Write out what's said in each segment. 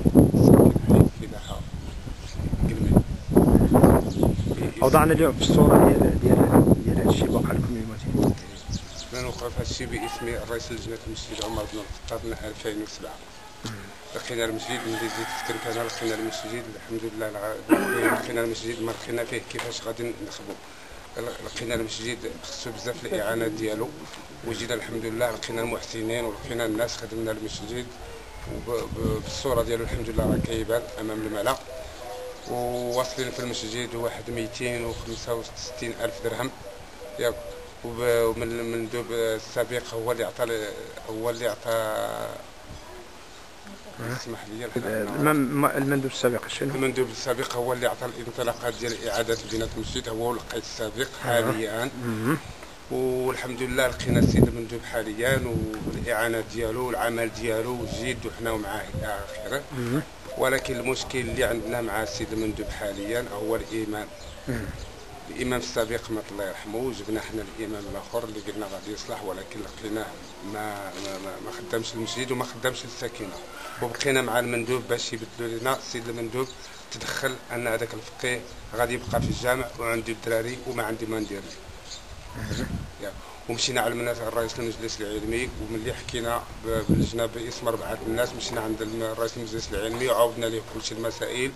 ساكن حي فلاحة قلمي. اوضعنا اليوم في الصوره ديال هذا الشيء واقع لكم اليوم. أنا نوقف هذا الشيء باسم رئيس لجنة المسجد عمر بن الخطاب من 2007. لقينا المسجد ملي زدت سكنت انا، لقينا المسجد الحمد لله، لقينا المسجد ما لقينا فيه كيفاش غادي نخبو. لقينا المسجد خصو بزاف الاعانات ديالو، وجينا الحمد لله لقينا المحسنين ولقينا الناس خدمنا المسجد، وبالصوره ديالو الحمد لله راه كيبان امام الملا. وواصلين في المسجد واحد 265 الف درهم ياك. ومن المندوب السابق هو اللي عطى اسمح لي المندوب السابق شنو؟ المندوب السابق هو اللي عطى الانطلاقات ديال اعاده بناء المسجد، هو القائد السابق حاليا. والحمد لله لقينا السيد المندوب حاليا والاعانات ديالو والعمل ديالو جيد وحنا معاه الى اخره. ولكن المشكل اللي عندنا مع السيد المندوب حاليا هو الامام. الامام السابق مات الله يرحمه، جبنا حنا الامام الاخر اللي قلنا غادي يصلح، ولكن لقيناه ما خدامش المسجد وما خدامش السكينه. وبقينا مع المندوب باش يبدلوا لنا. السيد المندوب تدخل ان هذاك الفقيه غادي يبقى في الجامع وعندي الدراري وما عندي ما ندير له. ومشينا علمنا الرئيس المجلس العلمي، وملي حكينا باللجنه باسم 4 الناس مشينا عند الرئيس المجلس العلمي وعاودنا ليه كل شيء المسائل.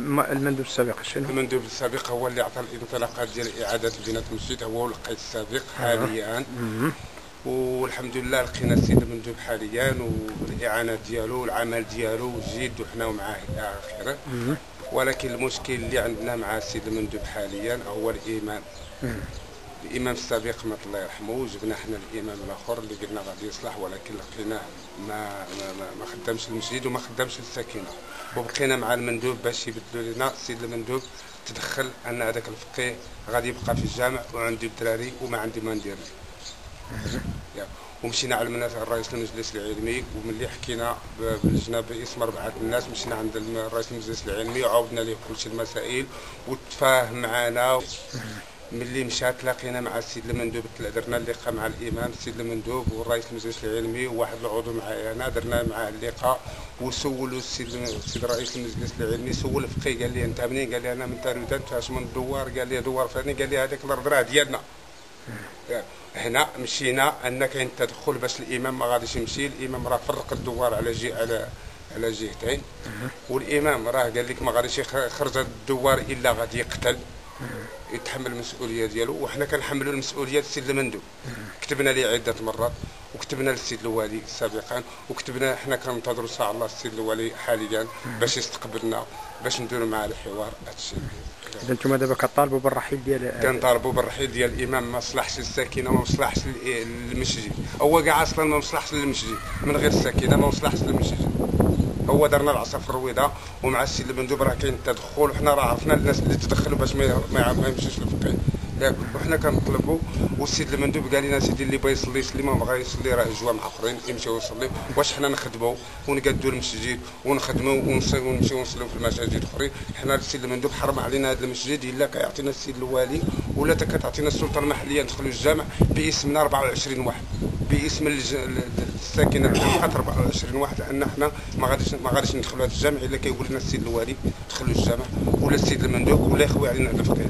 المندوب السابق شنو؟ المندوب السابق هو اللي عطى الانطلاقات ديال اعاده بناء المسجد، هو القائد السابق حاليا. والحمد لله لقينا السيد المندوب حاليا والاعانات ديالو والعمل ديالو جيد وحنا معاه الى اخره. ولكن المشكل اللي عندنا مع السيد المندوب حاليا هو الامام. الامام السابق مات الله يرحمه، جبنا حنا الامام الاخر اللي قلنا غادي يصلح، ولكن لقيناه ما خدامش المسجد وما خدامش السكينه. وبقينا مع المندوب باش يبدلوا لنا. السيد المندوب تدخل ان هذاك الفقيه غادي يبقى في الجامع وعندي الدراري وما عندي ما ندير له. ومشينا علمنا الرئيس المجلس العلمي، وملي حكينا باللجنه باسم 4 الناس مشينا عند الرئيس المجلس العلمي وعاودنا ليه كل شيء المسائل وتفاهم معنا. ملي مشات لاقينا مع السيد المندوب، درنا اللقاء مع الامام السيد المندوب والرئيس المجلس العلمي وواحد العضو معايا انا، درنا معاه اللقاء وسولوا السيد رئيس المجلس العلمي، سول الفقيه قال لي انت منين؟ قال لي انا من تارودان. اش من دوار؟ قال لي دوار فلاني. قال لي هذاك الارض راه ديالنا. هنا مشينا ان كاين تدخل باش الامام ما غاديش يمشي. الامام راه فرق الدوار على جهتين، والامام راه قال لك ما غاديش يخرج الدوار الا غادي يقتل، يتحمل المسؤوليه ديالو. وحنا كنحملوا المسؤوليه السيد المندوب. كتبنا ليه عده مرات وكتبنا للسيد الوالي سابقا، وكتبنا حنا كننتظروا ساعه الله السيد الوالي حاليا باش يستقبلنا باش نديروا معاه الحوار. هادشي اذا انتم دابا كطالبوا بالرحيل ديال كنطالبوا بالرحيل ديال الامام. ما صلحش السكينه وما صلحش المسجد، هو كاع اصلا ما صلحش للمسجد من غير السكينه، ما صلحش للمسجد. هو درنا العصا في الرويضه ومع السيد المندوب راه كاين التدخل، وحنا راه عرفنا الناس اللي تدخلوا باش ما يمشيش للفقيه ياك. وحنا كنطلبوا، والسيد المندوب قال لنا سيدي اللي بغى يصلي يصلي، ما بغى يصلي راه جوا مع اخرين يمشيو يصليو. واش حنا نخدموا ونقادوا المسجد ونخدموا ونمشيو نصليو في المساجد اخرين؟ حنا السيد المندوب حرم علينا هذا المسجد الا كيعطينا السيد الوالي ولا كتعطينا السلطه المحليه ندخلوا الجامع باسمنا 24 واحد، باسم الساكنه تبقى 24 واحد، لان حنا ما غاديش ندخلوا هذا الجامع الا كيقول لنا السيد الوالي دخلوا الجامع ولا السيد المندوب ولا يخوي علينا هذا الفقيه.